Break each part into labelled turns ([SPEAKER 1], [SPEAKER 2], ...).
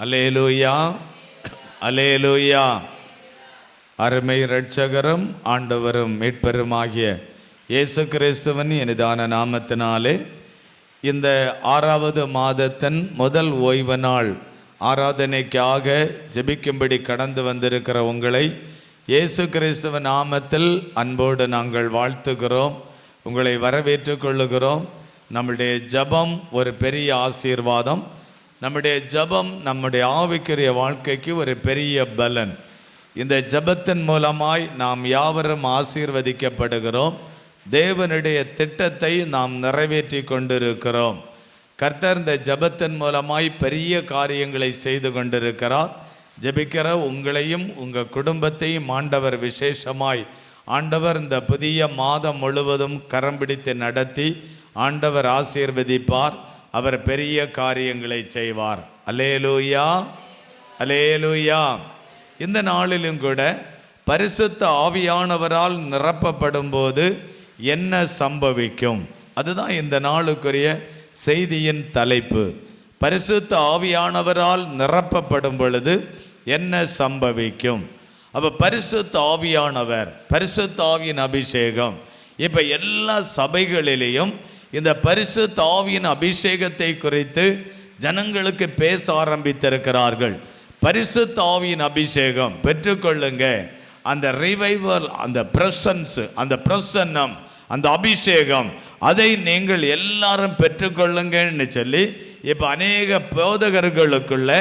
[SPEAKER 1] அல்லேலூயா, அல்லேலூயா. அருமை இரட்சகரும் ஆண்டவரும் மீட்பெருமாகிய இயேசு கிறிஸ்துவின் இனிதான நாமத்தினாலே இந்த 6வது மாதத்தின் முதல் ஓய்வு நாள் ஆராதனைக்காக ஜெபிக்கும்படி கடந்து வந்திருக்கிற உங்களை இயேசு கிறிஸ்துவின் நாமத்தில் அன்போடு நாங்கள் வாழ்த்துகிறோம், உங்களை வரவேற்றுக் கொள்ளுகிறோம். நம்முடைய ஜெபம் ஒரு பெரிய ஆசீர்வாதம். நம்முடைய ஜெபம் நம்முடைய ஆவிக்குரிய வாழ்க்கைக்கு ஒரு பெரிய பலன். இந்த ஜெபத்தின் மூலமாய் நாம் யாவரும் ஆசீர்வதிக்கப்படுகிறோம். தேவனுடைய திட்டத்தை நாம் நிறைவேற்றி கொண்டிருக்கிறோம். கர்த்தர் இந்த ஜெபத்தின் மூலமாய் பெரிய காரியங்களை செய்து கொண்டிருக்கிறார். ஜெபிக்கிற உங்களையும் உங்கள் குடும்பத்தையும் ஆண்டவர் விசேஷமாய் ஆண்டவர் இந்த புதிய மாதம் முழுவதும் கரம் பிடித்து நடத்தி ஆண்டவர் ஆசீர்வதிப்பார். அவர் பெரிய காரியங்களை செய்வார். அல்லேலூயா, அல்லேலூயா. இந்த நாளிலும் கூட பரிசுத்த ஆவியானவரால் நிரப்பப்படும் போது என்ன சம்பவிக்கும், அதுதான் இந்த நாளுக்குரிய செய்தியின் தலைப்பு. பரிசுத்த ஆவியானவரால் நிரப்பப்படும் பொழுது என்ன சம்பவிக்கும்? அப்போ பரிசுத்த ஆவியானவர், பரிசுத்த ஆவியின் அபிஷேகம். இப்போ எல்லா சபைகளிலேயும் இந்த பரிசுத்த ஆவியின் அபிஷேகத்தை குறித்து ஜனங்களுக்கு பேச ஆரம்பித்திருக்கிறார்கள். பரிசுத்த ஆவியின் அபிஷேகம் பெற்றுக்கொள்ளுங்க. அந்த ரிவைவல், அந்த பிரசன்ஸ், அந்த பிரசன்னம், அந்த அபிஷேகம், அதை நீங்கள் எல்லாரும் பெற்றுக்கொள்ளுங்கன்னு சொல்லி இப்போ அநேக போதகர்களுக்குள்ள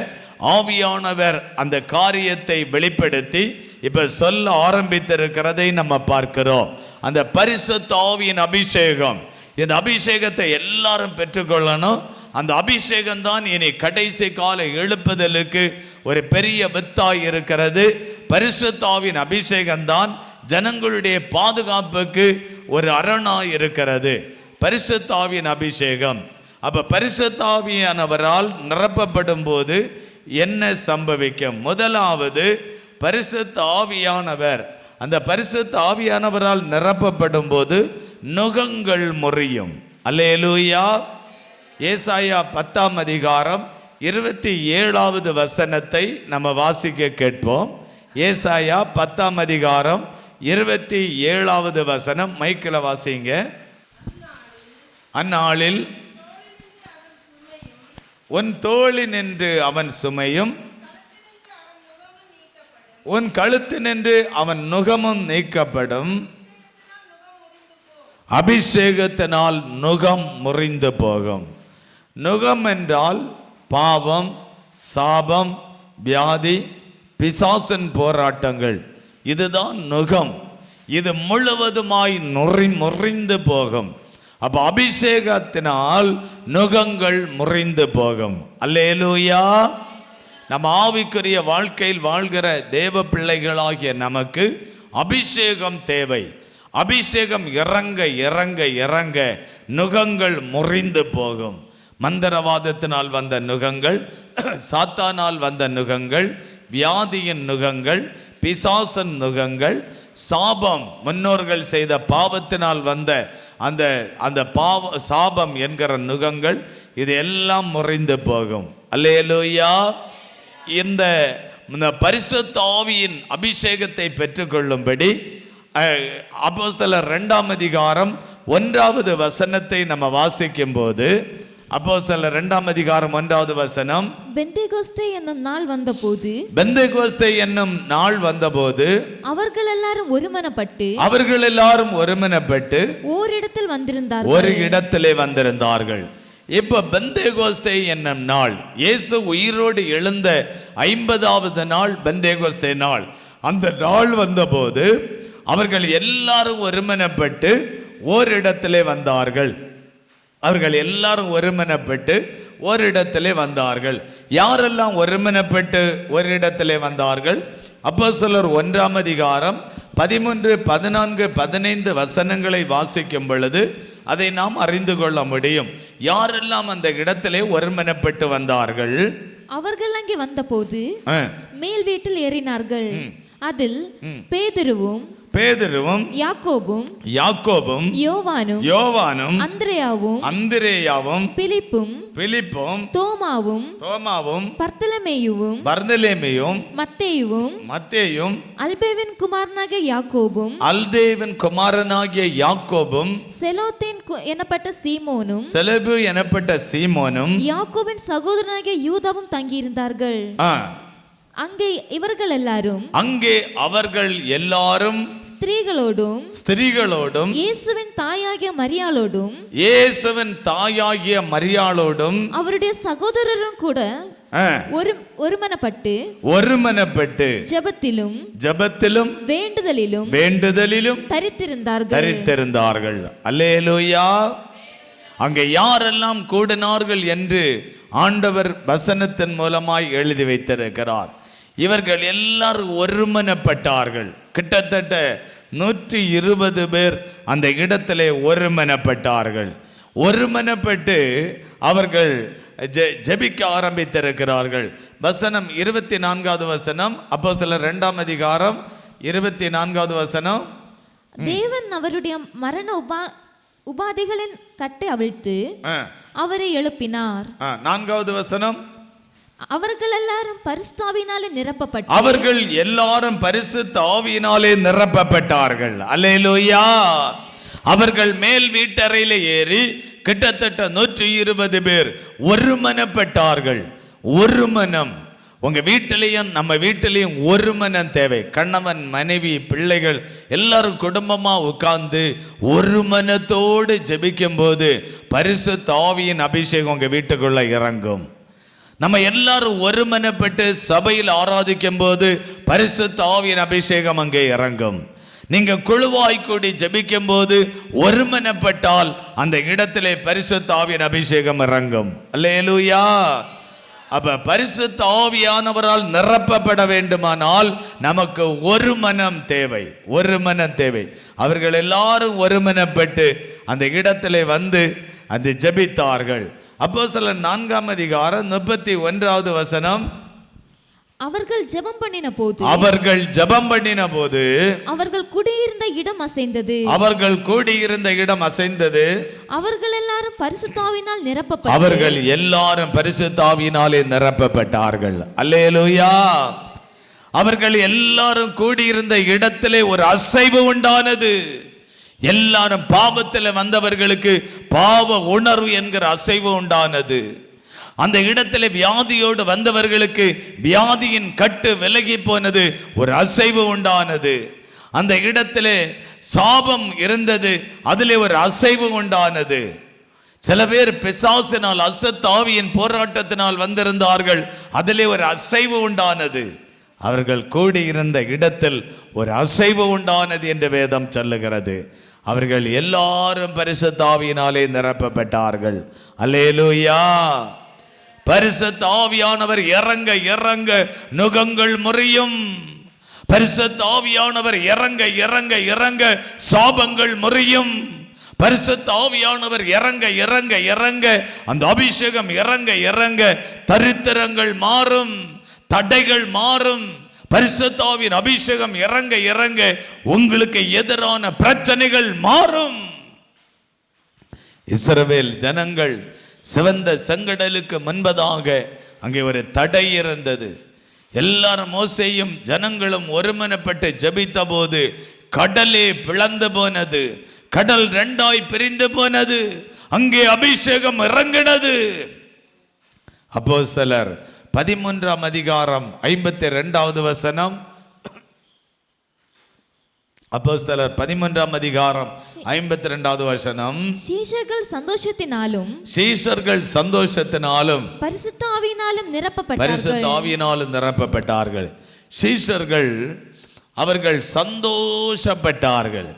[SPEAKER 1] ஆவியானவர் அந்த காரியத்தை வெளிப்படுத்தி இப்போ சொல்ல ஆரம்பித்திருக்கிறதை நம்ம பார்க்கிறோம். அந்த பரிசுத்த ஆவியின் அபிஷேகம், இந்த அபிஷேகத்தை எல்லாரும் பெற்றுக்கொள்ளணும். அந்த அபிஷேகம்தான் இனி கடைசி கால எழுப்புதலுக்கு ஒரு பெரிய வித்தாய் இருக்கிறது. பரிசுத்த ஆவியின் அபிஷேகம்தான் ஜனங்களுடைய பாதுகாப்புக்கு ஒரு அரணாய் இருக்கிறது. பரிசுத்த ஆவியின் அபிஷேகம். அப்ப பரிசுத்த ஆவியானவரால் நிரப்பப்படும் போது என்ன சம்பவிக்கும்? முதலாவது, பரிசுத்த ஆவியானவர், அந்த பரிசுத்த ஆவியானவரால் நிரப்பப்படும் போது நுகங்கள் முறியும். அல்லேலூயா. ஏசாயா 10ஆம் அதிகாரம் 27வது வசனத்தை நம்ம வாசிக்க கேட்போம். ஏசாயா 10ஆம் அதிகாரம் 27வது வசனம். மைக்கில் வாசிங்க. அந்நாளில் உன் தோளில் நின்று அவன் சுமையும், உன் கழுத்து நின்று அவன் நுகமும் நீக்கப்படும். அபிஷேகத்தினால் நுகம் முறிந்து போகும். நுகம் என்றால் பாவம், சாபம், வியாதி, பிசாசின் போராட்டங்கள். இதுதான் நுகம். இது முழுவதுமாய் முறிந்து போகும். அப்ப அபிஷேகத்தினால் நுகங்கள் முறிந்து போகும். அல்லேலூயா. நம்ம ஆவிக்குரிய வாழ்க்கையில் வாழ்கிற தேவ பிள்ளைகளாகிய நமக்கு அபிஷேகம் தேவை. அபிஷேகம் இறங்க இறங்க இறங்க நுகங்கள் முறிந்து போகும். மந்திரவாதத்தினால் வந்த நுகங்கள், சாத்தானால் வந்த நுகங்கள், வியாதியின் நுகங்கள், பிசாசன் நுகங்கள், சாபம், முன்னோர்கள் செய்த பாவத்தினால் வந்த அந்த சாபம் என்கிற நுகங்கள், இது எல்லாம் முறிந்து போகும். அல்லேலூயா. இந்த பரிசுத்த ஆவியின் அபிஷேகத்தை பெற்றுக்கொள்ளும்படி அப்போஸ்தலர் 2ஆம் அதிகாரம் 1வது வசனத்தை நம்ம வாசிக்கும் போது, அப்போஸ்தலர் 2ஆம் அதிகாரம் 1வது வசனம்.
[SPEAKER 2] பெந்தேகோஸ்தே என்னும் நாள் வந்தபோது,
[SPEAKER 1] பெந்தேகோஸ்தே என்னும் நாள் வந்தபோது
[SPEAKER 2] அவர்கள் எல்லாரும் ஒருமனப்பட்டு ஓரிடத்தில் வந்திருந்தார்கள்,
[SPEAKER 1] ஒரு இடத்திலே வந்திருந்தார்கள். இப்ப பெந்தேகோஸ்தே என்னும் நாள், இயேசு உயிரோடு எழுந்த 50வது நாள் பெந்தேகோஸ்தே நாள். அந்த நாள் வந்தபோது அவர்கள் எல்லாரும் ஒருமனப்பட்டு ஓரிடத்திலே வந்தார்கள். அவர்கள் எல்லாரும் ஒருமனப்பட்டு ஓரிடத்திலே வந்தார்கள். யாரெல்லாம் ஒருமனப்பட்டு ஓரிடத்திலே வந்தார்கள்? அப்போஸ்தலர் 1ஆம் அதிகாரம் 13, 14, 15 வசனங்களை வாசிக்கும் பொழுது அதை நாம் அறிந்து கொள்ள முடியும். யாரெல்லாம் அந்த இடத்திலே ஒருமனப்பட்டு வந்தார்கள்?
[SPEAKER 2] அவர்கள் அங்கே வந்தபோது மேல் வீட்டில் ஏறினார்கள். அதில் பேதுருவும்
[SPEAKER 1] யாக்கோபும் யோவானும் அந்திரேயாவும் பிலிப்பும் தோமாவும் பர்தலமேயுவும் மத்தேயுவும்
[SPEAKER 2] அல்பேவின் குமாரனாகிய யாக்கோபும் செலபு எனப்பட்ட சீமோனும் யாக்கோபின் சகோதரனாகிய யூதாவும் தங்கியிருந்தார்கள். அங்கே அவர்கள் எல்லாரும் ஸ்திரீகளோடும் இயேசுவின் தாயாகிய மரியாளோடும் அவருடைய சகோதரரும் கூட ஒருமனப்பட்டு ஜெபத்திலும் வேண்டுதலிலும் தரித்திருந்தார்கள்.
[SPEAKER 1] அல்லேலூயா. அங்கே யாரெல்லாம் கூடினார்கள் என்று ஆண்டவர் வசனத்தின் மூலமாய் எழுதி வைத்திருக்கிறார். இவர்கள் எல்லாரும் ஒருமனப்பட்டார்கள். கிட்டத்தட்ட 120 பேர் அந்த இடத்திலே ஒருமனப்பட்டார்கள். ஒருமனப்பட்டு அவர்கள் ஜெபிக்க ஆரம்பித்திருக்கிறார்கள். வசனம் 24வது வசனம், அப்போஸ்தலர் 2ஆம் அதிகாரம் 24வது வசனம்.
[SPEAKER 2] தேவன் அவருடைய மரண உபாதைகளின் கட்டை அவிழ்த்து அவரை எழுப்பினார்.
[SPEAKER 1] 4வது வசனம்,
[SPEAKER 2] அவர்கள் எல்லாரும் பரிசுத்த
[SPEAKER 1] ஆவியினாலே நிரப்பப்பட்டார்கள். அல்லேலூயா. அவர்கள் மேல் வீட்டறையிலே ஏறி கிட்டத்தட்ட 120 பேர் ஒருமனப்பட்டார்கள். ஒரு மனம். உங்க வீட்டிலையும் நம்ம வீட்டிலையும் ஒரு மனம் தேவை. கணவன் மனைவி பிள்ளைகள் எல்லாரும் குடும்பமா உட்கார்ந்து ஒரு மனத்தோடு ஜெபிக்கும் போது பரிசுத்த ஆவியின் அபிஷேகம் உங்க வீட்டுக்குள்ள இறங்கும். நம்ம எல்லாரும் ஒருமனப்பட்டு சபையில் ஆராதிக்கும் போது பரிசுத்த ஆவியின் அபிஷேகம் அங்கே இறங்கும். நீங்க குழுவாய் கூடி ஜெபிக்கும் போது ஒருமனப்பட்டால் அந்த இடத்திலே பரிசுத்த ஆவியின் அபிஷேகம் இறங்கும். அல்லேலூயா. அப்ப பரிசுத்த ஆவியானவரால் நிரப்பப்பட வேண்டுமானால் நமக்கு ஒரு மனம் தேவை. அவர்கள் எல்லாரும் ஒருமனப்பட்டு அந்த இடத்திலே வந்து அந்த ஜெபித்தார்கள். அப்போஸ்தலர் 4ஆம் அதிகாரம் 31வது வசனம்.
[SPEAKER 2] அவர்கள் ஜெபம் பண்ணின போது அவர்கள் கூடியிருந்த இடம் அசைந்தது. அவர்கள் எல்லாரும் பரிசுத்த ஆவியினாலே நிரப்பப்பட்டார்கள்.
[SPEAKER 1] அல்லேலூயா. அவர்கள் எல்லாரும் கூடியிருந்த இடத்திலே ஒரு அசைவு உண்டானது. எல்லாரும் பாவத்தில் வந்தவர்களுக்கு பாவ உணர்வு என்கிற அசைவு உண்டானது. அந்த இடத்துல வியாதியோடு வந்தவர்களுக்கு வியாதியின் கட்டு விலகி போனது, ஒரு அசைவு உண்டானது. அந்த இடத்துல சாபம் இருந்தது, அதிலே ஒரு அசைவு உண்டானது. சில பேர் பிசாசினால் அசுத்தாவியின் போராட்டத்தினால் வந்திருந்தார்கள், அதிலே ஒரு அசைவு உண்டானது. அவர்கள் கூடியிருந்த இடத்தில் ஒரு அசைவு உண்டானது என்று வேதம் சொல்லுகிறது. அவர்கள் எல்லாரும் பரிசுத்த ஆவியினாலே நிரப்பப்பட்டார்கள். அல்லேலூயா. பரிசுத்த ஆவியானவர் இறங்க இறங்க நுகங்கள் முறியும். பரிசுத்த ஆவியானவர் இறங்க இறங்க இறங்க சாபங்கள் முறியும். பரிசுத்த ஆவியானவர் இறங்க இறங்க இறங்க அந்த அபிஷேகம் இறங்க இறங்க தரித்திரங்கள் மாறும், தடைகள் மாறும். பரிசுத்த ஆவியின் அபிஷேகம் இறங்க இறங்க உங்களுக்கு எதிரான பிரச்சனைகள் மாறும். இஸ்ரவேல் ஜனங்கள் சிவந்த செங்கடலுக்கு முன்பதாக அங்கே ஒரு தடை இருந்தது. எல்லாரும் மோசேயும் ஜனங்களும் ஒருமனப்பட்டு ஜெபித்த போது கடலே பிளந்து போனது, கடல் 2ஆய் பிரிந்து போனது, அங்கே அபிஷேகம் இறங்கினது. அப்போஸ்தலர் 13ஆம் அதிகாரம் 52வது வசனம். அப்போஸ்தலர் 13ஆம் அதிகாரம் 52வது வசனம்.
[SPEAKER 2] சீஷர்கள்
[SPEAKER 1] சந்தோஷத்தினாலும்
[SPEAKER 2] பரிசுத்த ஆவியினாலும்
[SPEAKER 1] நிரப்பப்பட்டார்கள். சீஷர்கள் அவர்கள் சந்தோஷப்பட்டார்கள்.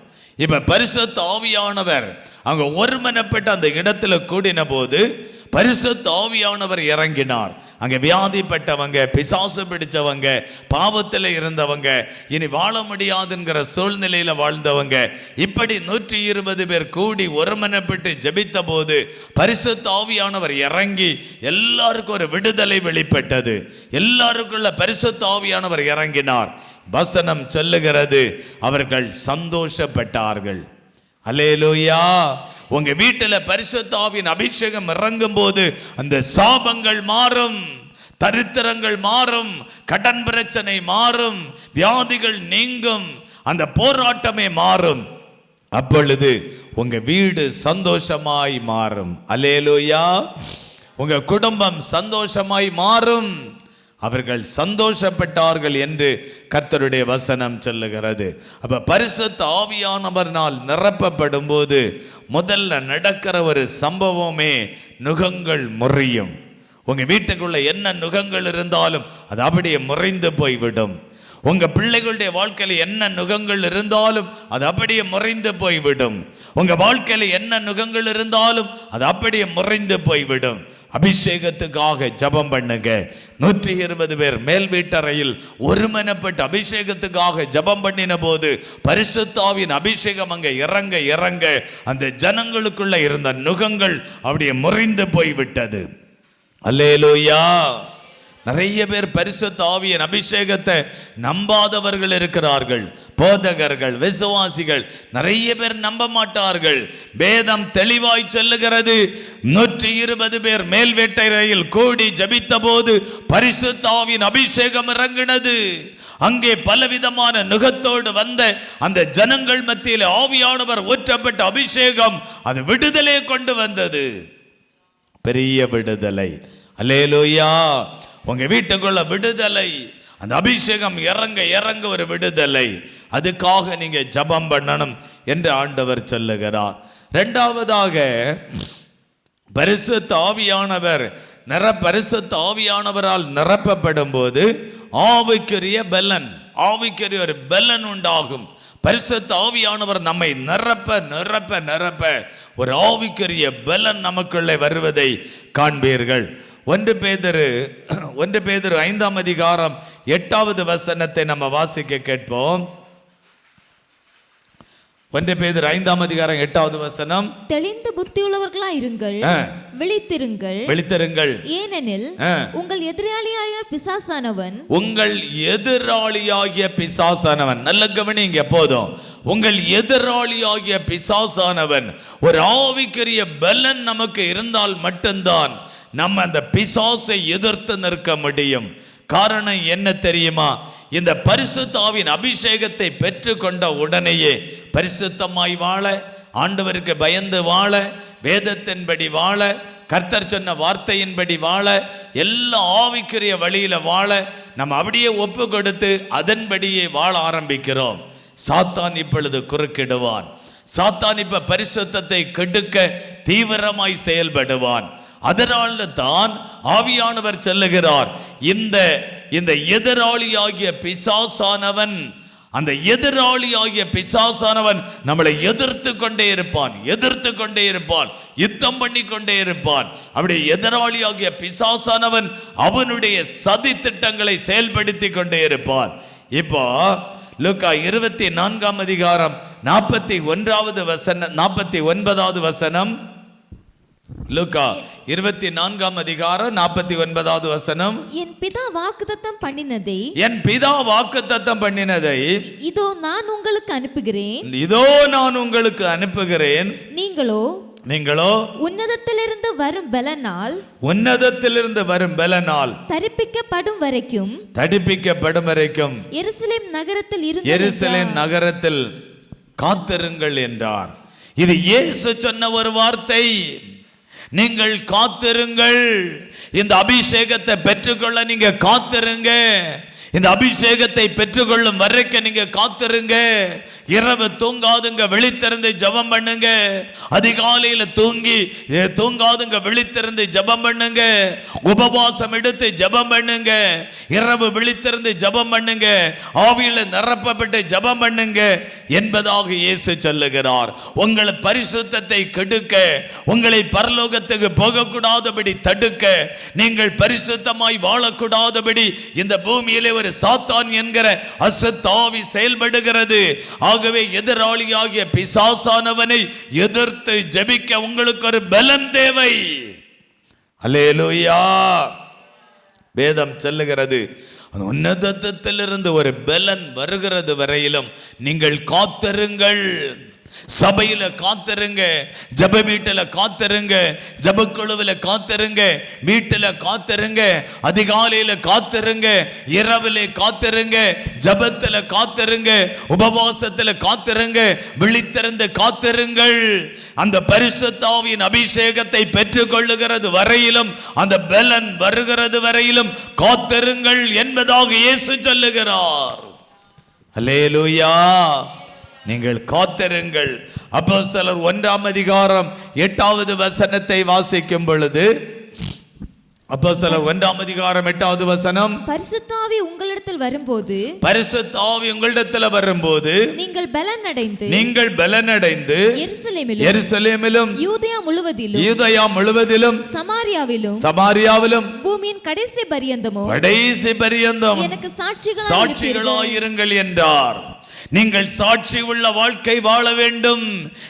[SPEAKER 1] இப்ப பரிசுத்த ஆவியானவர் அங்க ஒருமனப்பட்ட அந்த இடத்துல கூடின போது பரிசுத்த ஆவியானவர் இறங்கினார். அங்க வியாதிப்பட்டவங்க, பிசாசு பிடிச்சவங்க, பாவத்தில் இருந்தவங்க, இனி வாழ முடியாதுங்கிற சூழ்நிலையில வாழ்ந்தவங்க, இப்படி 120 பேர் கூடி ஒருமனப்பட்டு ஜெபித்த போது பரிசுத்த ஆவியானவர் இறங்கி எல்லாருக்கும் ஒரு விடுதலை வெளிப்பட்டது. எல்லாருக்குள்ள பரிசுத்த ஆவியானவர் இறங்கினார். வசனம் சொல்லுகிறது அவர்கள் சந்தோஷப்பட்டார்கள். அல்லேலூயா. உங்க வீட்டுல பரிசுத்த ஆவியின் அபிஷேகம் இறங்கும் போது அந்த சாபங்கள் மாறும், தரித்திரங்கள் மாறும், கடன் பிரச்சனை மாறும், வியாதிகள் நீங்கும், அந்த போராட்டமே மாறும். அப்பொழுது உங்க வீடு சந்தோஷமாய் மாறும். அல்லேலூயா. உங்க குடும்பம் சந்தோஷமாய் மாறும். அவர்கள் சந்தோஷப்பட்டார்கள் என்று கர்த்தருடைய வசனம் சொல்லுகிறது. அப்ப பரிசுத்த ஆவியானவரால் நிரப்பப்படும் போது முதல்ல நடக்கிற ஒரு சம்பவமே நுகங்கள் முறியும். உங்க வீட்டுக்குள்ள என்ன நுகங்கள் இருந்தாலும் அது அப்படியே முறிந்து போய்விடும். உங்க பிள்ளைகளுடைய வாழ்க்கையில என்ன நுகங்கள் இருந்தாலும் அது அப்படியே முறிந்து போய்விடும். உங்க வாழ்க்கையில என்ன நுகங்கள் இருந்தாலும் அது அப்படியே முறிந்து போய்விடும். அபிஷேகத்துக்காக ஜபம் பண்ணுங்க. 120 பேர் மேல் வீட்டறையில் ஒருமனப்பட்டு அபிஷேகத்துக்காக ஜபம் பண்ணின போது பரிசுத்த ஆவியின் அபிஷேகம் அங்க இறங்க இறங்க அந்த ஜனங்களுக்குள்ள இருந்த நுகங்கள் அப்படியே முறிந்து போய்விட்டது. அல்லேலூயா. நிறைய பேர் பரிசுத்த ஆவியின் அபிஷேகத்தை நம்பாதவர்கள் இருக்கிறார்கள். போதகர்கள், விசுவாசிகள் நிறைய பேர் நம்ப மாட்டார்கள். வேதம் தெளிவாய் சொல்லுகிறது 120 பேர் மேல் வீட்டறையில் கூடி ஜபித்த போது பரிசுத்த ஆவியின் அபிஷேகம் இறங்கினது. அங்கே பலவிதமான நுகத்தோடு வந்த அந்த ஜனங்கள் மத்தியில் ஆவியானவர் ஊற்றப்பட்ட அபிஷேகம் அது விடுதலை கொண்டு வந்தது. பெரிய விடுதலை. அல்லேலூயா. உங்க வீட்டுக்குள்ள விடுதலை, அந்த அபிஷேகம் இறங்க இறங்க ஒரு விடுதலை. அதுக்காக நீங்க ஜபம் பண்ணணும் என்று ஆண்டவர் சொல்லுகிறார். இரண்டாவதாக பரிசுத்த ஆவியானவரால் நிரப்பப்படும் போது ஆவிக்குரிய பலன், ஆவிக்குரிய ஒரு பலன் உண்டாகும். பரிசுத்த ஆவியானவர் நம்மை நிரப்ப நிரப்ப நிரப்ப ஒரு ஆவிக்குரிய பலன் நமக்குள்ளே வருவதை காண்பீர்கள். 1 பேதுரு 5ஆம் அதிகாரம் 8வது வசனத்தை நம்ம வாசிக்க கேட்போம். 1 பேதுரு 5ஆம் அதிகாரம் 8வது வசனம். தெளிந்த புத்தியுள்ளவர்களாய் இருங்கள், விழித்திருங்கள். ஏனெனில் உங்கள் எதிராளியாகிய பிசாசானவன் நல்ல கவனிங்க போதும். உங்கள் எதிராளியாகிய பிசாசானவன் ஒரு ஆவிக்குரிய பலன் நமக்கு இருந்தால் மட்டும்தான் நம்ம அந்த பிசாசை எதிர்த்து நிற்க முடியும். காரணம் என்ன தெரியுமா? இந்த பரிசுத்த ஆவியின் அபிஷேகத்தை பெற்றுக்கொண்ட உடனேயே பரிசுத்தமாய் வாழ, ஆண்டவருக்கு பயந்து வாழ, வேதத்தின்படி வாழ, கர்த்தர் சொன்ன வார்த்தையின்படி வாழ, எல்லா ஆவிக்குரிய வழியில வாழ நம்ம அப்படியே ஒப்பு கொடுத்து அதன்படியே வாழ ஆரம்பிக்கிறோம். சாத்தான் இப்பொழுது குறுக்கிடுவான். சாத்தான் இப்ப பரிசுத்தத்தை கெடுக்க தீவிரமாய் செயல்படுவான். அதனால தான் ஆவியானவர் சொல்லுகிறார், இந்த எதிராளியாகிய பிசாசானவன், அந்த எதிராளியாகிய பிசாசானவன் நம்மளை எதிர்த்து கொண்டே இருப்பான், யுத்தம் பண்ணி கொண்டே இருப்பான். அப்படி எதிராளியாகிய பிசாசானவன் அவனுடைய சதி திட்டங்களை செயல்படுத்தி கொண்டே இருப்பான். இப்போ லூக்கா 24ஆம் அதிகாரம் 41வது வசனம், 49வது வசனம். லூக்கா 24ஆம் அதிகாரம் 49வது வசனம். என் பிதா வாக்குத்தத்தம் பண்ணினதை இதோ நான் உங்களுக்கு அனுப்புகிறேன். நீங்களோ உன்னதத்திலிருந்து வரும் பலனால் தரிப்பிக்கப்படும் வரைக்கும் எருசலேம் நகரத்தில் காத்திருங்கள் என்றார். இது இயேசு சொன்ன ஒரு வார்த்தை. நீங்கள் காத்திருங்கள். இந்த அபிஷேகத்தை பெற்றுக்கொள்ள நீங்க காத்திருங்க. இந்த அபிஷேகத்தை பெற்றுக்கொள்ளும் வரைக்கும் நீங்க காத்திருங்க. இரவு தூங்காதுங்க, விழித்திருந்து ஜெபம் பண்ணுங்க. அதிகாலையில தூங்காதுங்க, விழித்திருந்து ஜெபம் பண்ணுங்க. உபவாசம் எடுத்து ஜெபம் பண்ணுங்க. இரவு விழித்திருந்து ஜெபம் பண்ணுங்க. ஆவியில நிரப்பப்பட்டு ஜெபம் பண்ணுங்க என்பதாக இயேசு சொல்லுகிறார். உங்களை பரிசுத்தத்தை கெடுக்க, உங்களை பரலோகத்துக்கு போகக்கூடாதபடி தடுக்க, நீங்கள் பரிசுத்தமாய் வாழக்கூடாதபடி இந்த பூமியிலே ஒரு சாத்தான் என்கிற அசுத்த ஆவி செயல்படுகிறது. ஆகவே எதிராளியாகிய பிசாசானவனை எதிர்த்து ஜெபிக்க உங்களுக்கு ஒரு பலன் தேவை. அல்லேலூயா. வேதம் சொல்லுகிறது அந்த உன்னதத்திலிருந்து ஒரு பலன் வருகிறது வரையிலும் நீங்கள் காத்திருங்கள். சபையில காத்திருங்க, ஜப வீட்டில காத்திருங்க, ஜபக்குழுவில் காத்திருங்க, வீட்டில காத்திருங்க, அதிகாலையில காத்திருங்க, இரவிலே காத்திருங்க, ஜபத்துல காத்திருங்க, உபவாசத்துல காத்திருங்க, விழித்திருந்து காத்திருங்கள். அந்த பரிசுத்த ஆவியின் அபிஷேகத்தை பெற்றுக் கொள்ளுகிறது வரையிலும், அந்த பலன் வருகிறது வரையிலும் காத்திருங்கள் என்பதாக இயேசு சொல்லுகிறார். அல்லேலூயா. நீங்கள் காத்திருங்கள். அப்போஸ்தலர் 1 வசனத்தை வாசிக்கும் பொழுது, அப்போஸ்தலர் 1
[SPEAKER 2] பரிசுத்த ஆவி உங்களிடத்தில் வரும்போது,
[SPEAKER 1] பரிசுத்த ஆவி உங்களிடத்தில் வரும்போது
[SPEAKER 2] நீங்கள் பலனடைந்து
[SPEAKER 1] எருசலேமிலும் யூதேயா முழுவதிலும் சமாரியாவிலும்
[SPEAKER 2] பூமியின் கடைசி பரியந்தமும்
[SPEAKER 1] எனக்கு சாட்சிகளாயிருங்கள் என்றார். நீங்கள் சாட்சி உள்ள வாழ்க்கை வாழ வேண்டும்.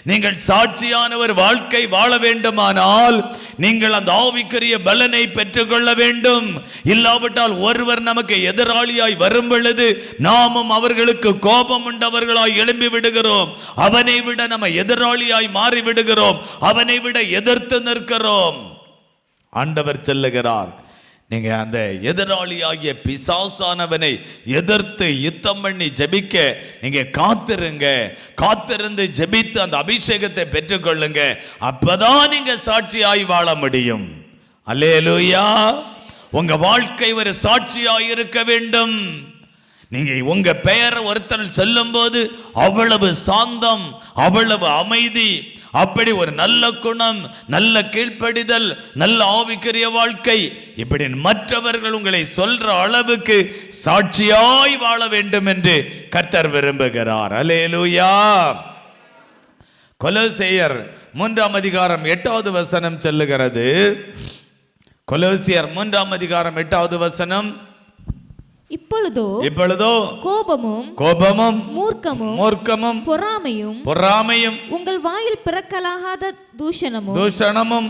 [SPEAKER 1] நீங்கள் சாட்சியான ஒரு வாழ்க்கை வாழ வேண்டுமானால் நீங்கள் அந்த ஆவிக்குரிய பலனை பெற்றுக்கொள்ள வேண்டும். இல்லாவிட்டால் ஒருவர் நமக்கு எதிராளியாய் வரும் பொழுது நாமும் அவர்களுக்கு கோபம் உண்டவர்களாய் எழும்பி விடுகிறோம். அவனை விட நம்ம எதிராளியாய் மாறி விடுகிறோம். அவனை விட எதிர்த்து நிற்கிறோம். ஆண்டவர் சொல்லுகிறார், நீங்க அந்த எதிராளியாகிய பிசாசானவனை எதிர்த்து யுத்தம் பண்ணி ஜெபிக்க நீங்க காத்திருங்க. காத்திருந்து ஜெபித்து அந்த அபிஷேகத்தை பெற்றுக்கொள்ளுங்க. அப்பதான் நீங்க சாட்சியாய் வாழ முடியும். அல்லேலூயா. உங்க வாழ்க்கை ஒரு சாட்சியாய் இருக்க வேண்டும். நீங்க உங்க பெயர் ஒருத்தர் சொல்லும் போது அவ்வளவு சாந்தம், அவ்வளவு அமைதி, அப்படி ஒரு நல்ல குணம், நல்ல கீழ்ப்படிதல், நல்ல ஆவிக்குரிய வாழ்க்கை, இப்படி மற்றவர்கள் உங்களை சொல்ற அளவுக்கு சாட்சியாய் வாழ வேண்டும் என்று கர்த்தர் விரும்புகிறார். அல்லேலூயா. கொலோசியர் 3 சொல்லுகிறது. கொலோசியர் 3 இப்பொழுதோ கோபமும் மூர்க்கமும் பொறாமையும்
[SPEAKER 2] உங்கள் வாயில் பிறக்கலாகாத தூஷணமும்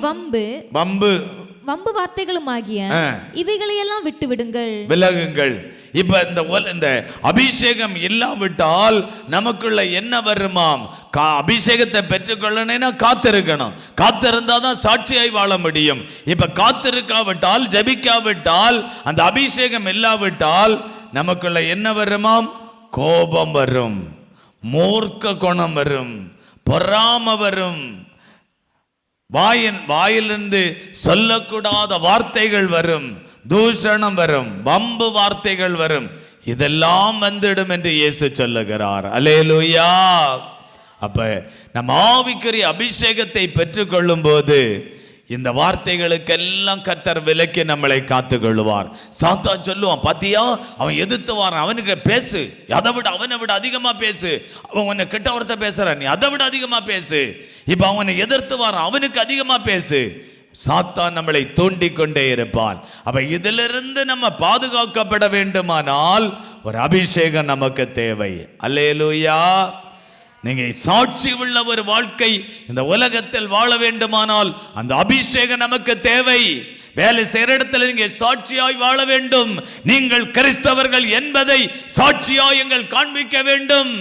[SPEAKER 2] வம்பு வார்த்தைகளும் ஆகிய இவைகளையெல்லாம் விட்டு விலகுங்கள்.
[SPEAKER 1] இப்ப இந்த அபிஷேகம் இல்லாவிட்டால் நமக்குள்ள என்ன வருமாம்? அபிஷேகத்தை பெற்றுக்கொள்ளணும்னா காத்திருக்கணும். காத்திருந்தாதான் சாட்சியாய் வாழ முடியும். இப்ப காத்திருக்காவிட்டால், ஜபிக்காவிட்டால், அந்த அபிஷேகம் இல்லாவிட்டால் நமக்குள்ள என்ன வருமாம்? கோபம் வரும், மூர்க்க குணம் வரும், பொறாமை வரும், வாயிலிருந்து சொல்லக்கூடாத வார்த்தைகள் வரும், தூஷணம் வரும், வம்பு வார்த்தைகள் வரும். இதெல்லாம் வந்துடும் என்று இயேசு சொல்லுகிறார். அல்லேலூயா. அப்ப நம்ம ஆவிக்குரிய அபிஷேகத்தை பெற்றுக்கொள்ளும் போது இந்த வார்த்தைகளுக்கெல்லாம் கர்த்தர் விலக்கி நம்மளை காத்துக் கொள்ளுவார். சாத்தான் சொல்லுவான், பாத்தியா அவன் எதிர்த்து வாரான், அவனுக்கு பேசு, அவனை விட அதிகமா பேசு. அவன் உன்னை கிட்ட ஒருத்த பேசுறான், நீ அதை விட அதிகமா பேசு. இப்ப அவனை எதிர்த்து வாரான், அவனுக்கு அதிகமா பேசு. சாத்தான் நம்மளை தூண்டிக் கொண்டே இருப்பான். அப்ப இதிலிருந்து நம்ம பாதுகாக்கப்பட வேண்டுமானால் ஒரு அபிஷேகம் நமக்கு தேவை. அல்லேலூயா. நீங்க சாட்சி உள்ள ஒரு வாழ்க்கை இந்த உலகத்தில் வாழ வேண்டுமானால் அந்த அபிஷேகம் நமக்கு தேவை. வேலை செய்யற இடத்துல நீங்க சாட்சியாய் வாழ வேண்டும். நீங்கள் கிறிஸ்தவர்கள் என்பதை சாட்சியாய் எங்கள் காண்பிக்க வேண்டும்.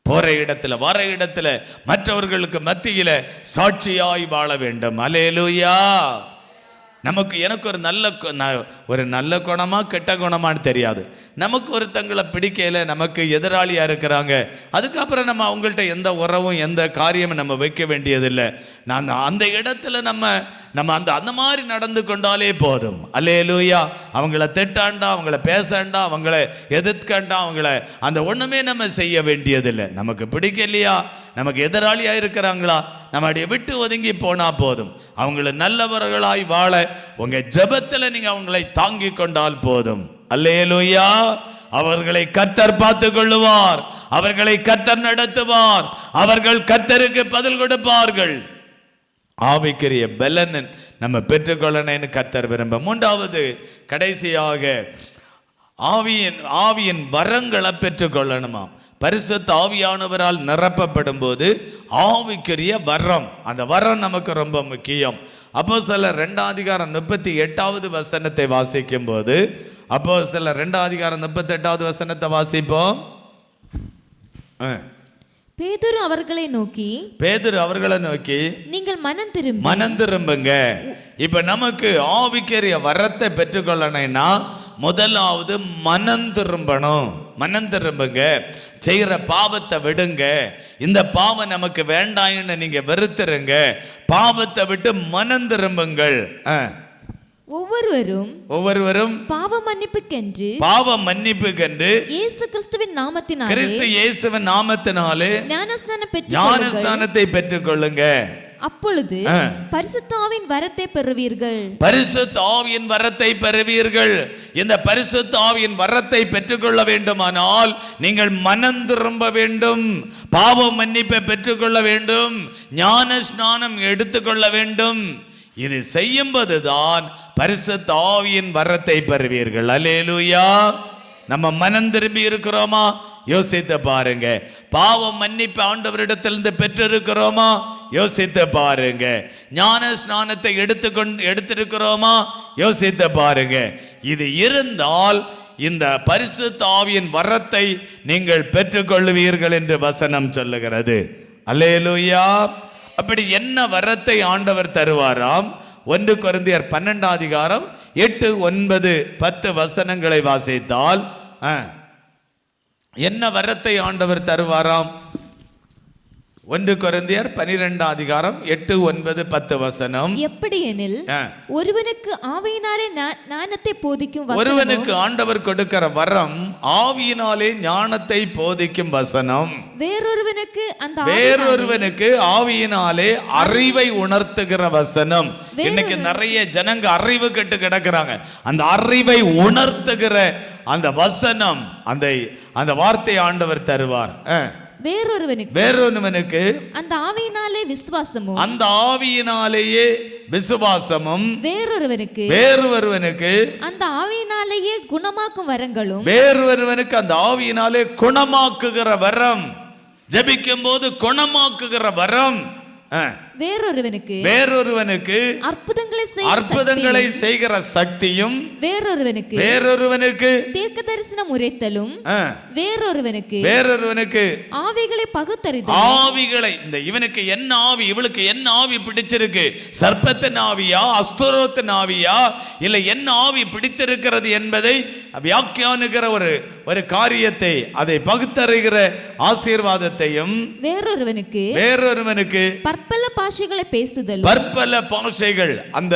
[SPEAKER 1] போற இடத்துல வர இடத்துல மற்றவர்களுக்கு மத்தியில சாட்சியாய் வாழ வேண்டும். அல்லேலூயா. எனக்கு ஒரு நல்ல குணமா கெட்ட குணமான்னு தெரியாது. நமக்கு ஒருத்தங்களை பிடிக்கல, நமக்கு எதிராளியா இருக்கிறாங்க, அதுக்கப்புறம் நம்ம அவங்கள்ட்ட எந்த உறவும் எந்த காரியமும் நம்ம வைக்க வேண்டியதில்லை. நான் அந்த இடத்துல நம்ம அந்த மாதிரி நடந்து கொண்டாலே போதும். அல்லேலூயா. அவங்கள திட்டாண்டா, அவங்கள பேசாண்டா, அவங்கள எதிர்க்கண்டா, அவங்கள அந்த ஒண்ணுமே நம்ம செய்ய வேண்டியதில்லை. நமக்கு பிடிக்கலையா, நமக்கு எதிராளியா இருக்கிறாங்களா, நம்ம அப்படியே விட்டு ஒதுங்கி போனா போதும். அவங்கள நல்லவர்களாய் வாழ உங்க ஜெபத்துல நீங்க அவங்களை தாங்கி கொண்டால் போதும். அல்லேலூயா. அவர்களை கர்த்தர் பார்த்து கொள்ளுவார், அவர்களை கர்த்தர் நடத்துவார், அவர்கள் கர்த்தருக்கு பதில் கொடுப்பார்கள். ஆவிக்குரிய பலன் நம்ம பெற்றுக்கொள்ளணும்னு கர்த்தர் விரும்ப. 3வது கடைசியாக ஆவியின் வரங்களை பெற்றுக்கொள்ளணுமாம். பரிசுத்த ஆவியானவரால் நிரப்பப்படும் போது ஆவிக்குரிய வரம், அந்த வரம் நமக்கு ரொம்ப முக்கியம். அப்போஸ்தலர் 2 அதிகாரம் 38 வாசிக்கும் போது, அப்போஸ்தலர் 2:38 வாசிப்போம்.
[SPEAKER 2] பேதுரு அவர்களை நோக்கி நீங்கள் மனம் திரும்புங்க.
[SPEAKER 1] இப்ப நமக்கு ஆவிக்குரிய வரத்தை பெற்றுக்கொள்ளணும்னா முதலாவது மனம் திரும்புங்க. செய்யற பாவத்தை விடுங்க. இந்த பாவம் நமக்கு வேண்டாம்னு நீங்க வெறுத்துருங்க. பாவத்தை விட்டு மனம் திரும்புங்கள்.
[SPEAKER 2] ஒவ்வொருவரும் பாவ மன்னிப்புக்கென்று இயேசு கிறிஸ்துவின் நாமத்தினாலே ஞானஸ்நானத்தை பெற்றுக்கொள்ளுங்க. அப்பொழுது பரிசுத்த ஆவியின் வரத்தை பெறுவீர்கள். இந்த பரிசுத்த ஆவியின் வரத்தை பெற்றுக்கொள்ள வேண்டுமானால் நீங்கள் மனம் திரும்ப வேண்டும், பாவ மன்னிப்பை பெற்றுக்கொள்ள வேண்டும், ஞான ஸ்நானம் எடுத்துக்கொள்ள வேண்டும். இது செய்யும்போதுதான் பரிசுத்த ஆவியின் வரத்தை பெறுவீர்கள். அல்லேலூயா. நம்ம மனம் திரும்பி இருக்கிறோமா? யோசித்து பாருங்க. பாவம் மன்னிப்பு ஆண்டவரிடத்திலிருந்து பெற்றிருக்கிறோமா? யோசித்து பாருங்க. ஞான ஸ்நானத்தை எடுத்திருக்கிறோமா? யோசித்து பாருங்க. இது இருந்தால் இந்த பரிசுத்த ஆவியின் வரத்தை நீங்கள் பெற்றுக்கொள்வீர்கள் என்று வசனம் சொல்லுகிறது. அல்லேலூயா. அப்படி என்ன வரத்தை ஆண்டவர் தருவாராம்? 1 கொரிந்தியர் 12 8, 9, 10 வசனங்களை வாசித்தால் என்ன வரத்தை ஆண்டவர் தருவாராம்? 1 கொரிந்தியர் 12 8, 9, 10 வசனம். எப்படியெனில் ஒருவனுக்கு ஆவியினாலே ஞானத்தை போதிக்கும் வசனம்,
[SPEAKER 1] ஒருவனுக்கு ஆண்டவர் கொடுக்கிற வரம் ஆவியினாலே ஞானத்தை போதிக்கும் வசனம். வேறொருவனுக்கு ஆவியினாலே அறிவை உணர்த்துகிற வசனம். இன்னைக்கு நிறைய ஜனங்க அறிவு கெட்டு கிடக்குறாங்க. அந்த அறிவை உணர்த்துகிற அந்த வசனம், அந்த வார்த்தை ஆண்டவர் தருவார். வேறொருவனுக்கு அந்த ஆவியினாலேயே விசுவாசமும், வேறொருவனுக்கு அந்த ஆவியினாலேயே குணமாக்கும் வரங்களும், வேறொருவனுக்கு அந்த ஆவியினாலே குணமாக்குகிற வரம், ஜெபிக்கும் போது குணமாக்குகிற வரம், வேறொருவனுக்கு அற்புதங்களை செய்கிற சக்தியும், வேறொருவனுக்கு தீர்க்க தரிசனம் உரைத்தலும், வேறொருவனுக்கு ஆவிகளை பகுத்தறிதல். ஆவிகளை, இந்த இவனுக்கு என்ன ஆவி, இவளுக்கு என்ன ஆவி பிடிச்சிருக்கு, சர்ப்பத்தின் ஆவியா, அஸ்தரோத்தின் ஆவியா, இல்லை என்ன ஆவி பிடித்திருக்கிறது என்பதை வியாக்கியானுகிற ஒரு காரியத்தை, அதை பகுத்தறிகிற ஆசீர்வாதத்தையும், வேறொருவனுக்கு பற்பல பாஷைகளை பேசுதல், பற்பல பாஷைகள், அந்த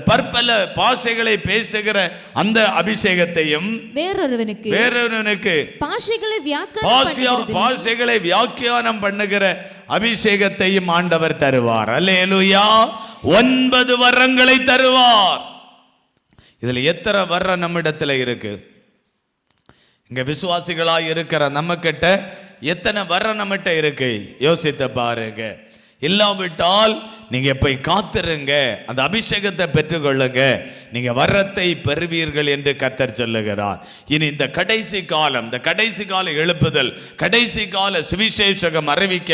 [SPEAKER 1] பற்பல பாஷைகளை பேசுகிற அந்த அபிஷேகத்தையும், வேறொருவனுக்கு பாஷைகளை வியாக்கியானம் பண்ணுகிற அபிஷேகத்தையும் ஆண்டவர் தருவார். அல்லேலூயா. 9 வரங்களை தருவார். இதுல எத்தனை வரம் நம்மிடத்துல இருக்கு? இங்க விசுவாசிகளாய் இருக்கிற நம்ம கிட்ட எத்தனை வரம் நம்மகிட்ட இருக்கு? யோசித்து பாருங்க. இல்லாவிட்டால் நீங்க போய் காத்திருங்க, அந்த அபிஷேகத்தை பெற்றுக்கொள்ளுங்க, நீங்க வரத்தை பெறுவீர்கள் என்று கர்த்தர் சொல்லுகிறார். இனி இந்த கடைசி காலம், இந்த கடைசி கால எழுப்புதல், கடைசி கால சுவிசேஷகம் அறிவிக்க,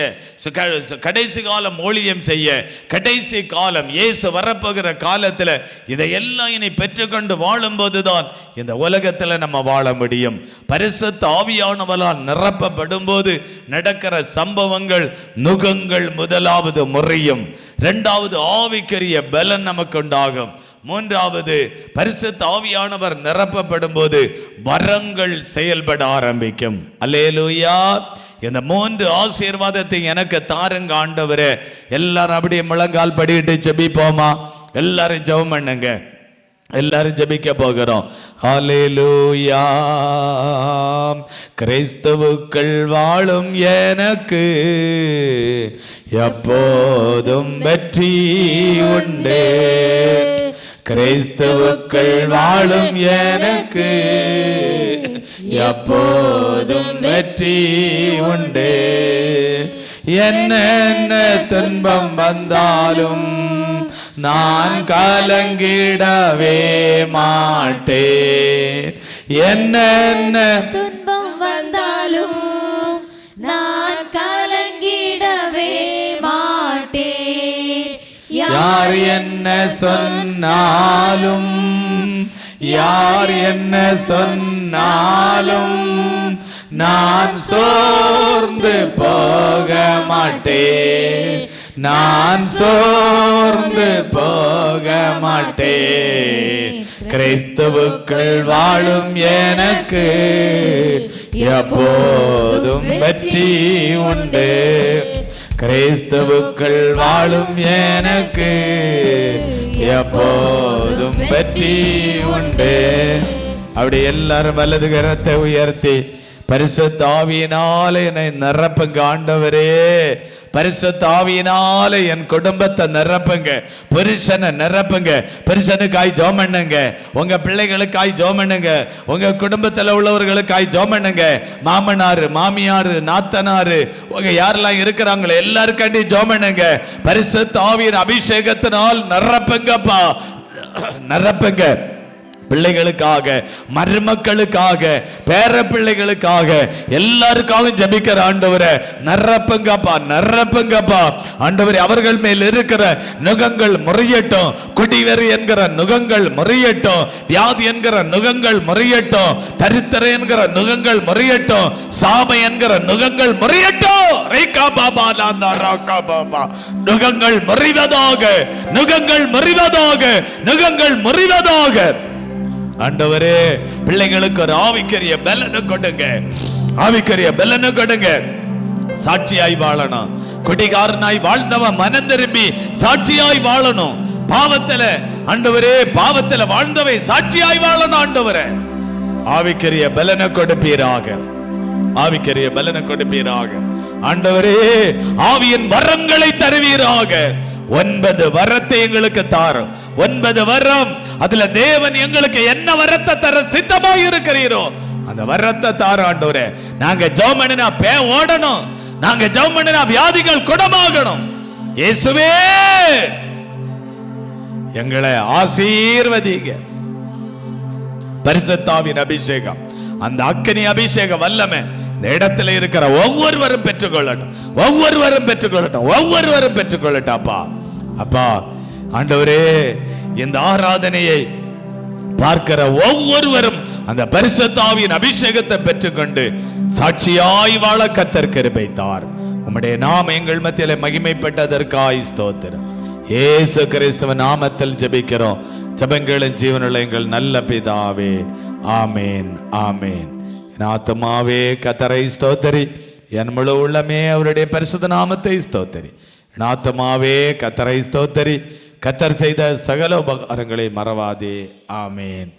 [SPEAKER 1] கடைசி காலம் ஊழியம் செய்ய, கடைசி காலம் இயேசு வரப்போகிற காலத்தில் இதையெல்லாம் இனி பெற்றுக்கொண்டு வாழும்போதுதான் இந்த உலகத்தில் நம்ம வாழ முடியும். பரிசுத்த ஆவியானவரால் நிரப்பப்படும் போது நடக்கிற சம்பவங்கள், நுகங்கள் முதலாவது முறையும், 2வது ஆவிக்குரிய பலன் நமக்கு உண்டாகும், 3வது பரிசுத்த ஆவியானவர் நிரப்பப்படும் போது வரங்கள் செயல்பட ஆரம்பிக்கும். அல்லேலூயா. இந்த 3 ஆசீர்வாதத்தை எனக்கு தாருங்க ஆண்டவரே. எல்லாரும் அப்படியே முழங்கால் படிட்டு ஜெபிப்போமா? எல்லாரும் ஜெபம் பண்ணுங்க. எல்லாரும் ஜெபிக்க போகிறோம். ஹல்லேலூயா. கிறிஸ்துவுக்குள் வாழும் எனக்கு எப்போதும் வெற்றி உண்டு. கிறிஸ்துவுக்குள் வாழும் எனக்கு எப்போதும் வெற்றி உண்டு. என்ன துன்பம் வந்தாலும் நான் கலங்கிடவே மாட்டேன். என்ன துன்பம் வந்தாலும் நான் கலங்கிடவே மாட்டேன். யார் என்ன சொன்னாலும் யார் என்ன சொன்னாலும் நான் சோர்ந்து போக மாட்டேன், நான் சோர்ந்து போக மாட்டேன். கிறிஸ்துவுக்குள் வாழும் எனக்கு எப்போதும் வெற்றி உண்டு, கிறிஸ்துவுக்குள் வாழும் எனக்கு எப்போதும் வெற்றி உண்டு. அப்படி எல்லாரும் வலது கரத்தை உயர்த்தி பரிசுத்த ஆவியினாலே என்னை நிரப்புங்க ஆண்டவரே, பரிசுத்த ஆவியினாலே என் குடும்பத்தை நிரப்புங்க, புருஷனை நிரப்புங்க. புருஷனுக்காய் ஜெபம் பண்ணுங்க, உங்க பிள்ளைகளுக்காய் ஜெபம் பண்ணுங்க, உங்க குடும்பத்தில் உள்ளவர்களுக்காய் ஜெபம் பண்ணுங்க. மாமனாரு மாமியாரு நாத்தனாரு உங்க யாரெல்லாம் இருக்கிறாங்களோ எல்லாருக்காண்டி ஜெபம் பண்ணுங்க. பரிசுத்த ஆவியின் அபிஷேகத்தினால் நிரப்புங்கப்பா, நிரப்புங்க. பிள்ளைகளுக்காக, மருமக்களுக்காக, பேர பிள்ளைகளுக்காக, எல்லாருக்காகவும் ஜெபிக்கிற ஆண்டவரே நிரப்புங்கப்பா, நிரப்புங்கப்பா ஆண்டவரே. அவர்கள் மேல் இருக்கிற நுகங்கள் முறியட்டும், குடிவெறி என்கிற நுகங்கள் முறியட்டும், வியாதி என்கிற நுகங்கள் முறியட்டும், தரித்திரை என்கிற நுகங்கள் முறியட்டும், சாபம் என்கிற நுகங்கள் முறியட்டும். நுகங்கள் முறிவதாக, நுகங்கள் முறிவதாக, நுகங்கள் முறிவதாக. ஆண்டவரே பிள்ளைகளுக்கு ஒரு ஆவிக்குரிய பலனை கொடுங்க, ஆவிக்குரிய பலனை கொடுங்க. சாட்சியாய் வாழணும், குடிகாரனாய் வாழ்ந்தவன் மனம் திரும்பி சாட்சியாய் வாழணும். பாவத்துல ஆண்டவரே, பாவத்துல வாழ்ந்தவை சாட்சியாய் வாழணும். ஆண்டவரே ஆவிக்குரிய பலனை கொடுப்பீராக, ஆவிக்குரிய பலனை கொடுப்பீராக. ஆண்டவரே ஆவியின் வரங்களை தருவீராக. 9 வரத்தை எங்களுக்கு தாரும், 9 வரம். அதுல தேவன் எங்களுக்கு என்ன வரத்தை தர சித்தமாய் இருக்கிறீரோ அந்த வரத்தை தார ஆண்டவரே. நாங்க ஜெபம் பண்ணினா பே ஓடணும், நாங்க ஜெபம் பண்ணினா வியாதிகள் குணமாகணும். இயேசுவே எங்களை ஆசீர்வதிங்க. பரிசுத்த ஆவியின் அபிஷேகம், அந்த அக்கினி அபிஷேக வல்லமை இந்த இடத்துல இருக்கிற ஒவ்வொருவரும் பெற்றுக்கொள்ளட்டும், ஒவ்வொருவரும் பெற்றுக்கொள்ளட்டும், ஒவ்வொருவரும் பெற்றுக்கொள்ளட்டும். அப்பா அப்பா ஆண்டவரே, இந்த ஆராதனையை பார்க்கிற ஒவ்வொருவரும் அந்த பரிசுத்த ஆவியின் அபிஷேகத்தை பெற்றுக்கொண்டு சாட்சியாய் வாழ கர்த்தர் கிருபை தார். உம்முடைய நாமம் எங்கள் மத்தியிலே மகிமைப்பட்டதற்காய் ஸ்தோத்திரம். இயேசு கிறிஸ்துவின் நாமத்தில் ஜெபிக்கிறோம். ஜெபங்களின் ஜீவனுள்ள எங்கள் நல்ல பிதாவே, ஆமேன், ஆமேன். என் ஆத்துமாவே கர்த்தரை ஸ்தோத்திரி, என் முழு உள்ளமே அவருடைய பரிசுத்த நாமத்தை ஸ்தோத்திரி. என் ஆத்துமாவே கர்த்தரை ஸ்தோத்திரி, கர்த்தர் செய்த சகல உபகாரங்களை மறவாதே. ஆமேன்.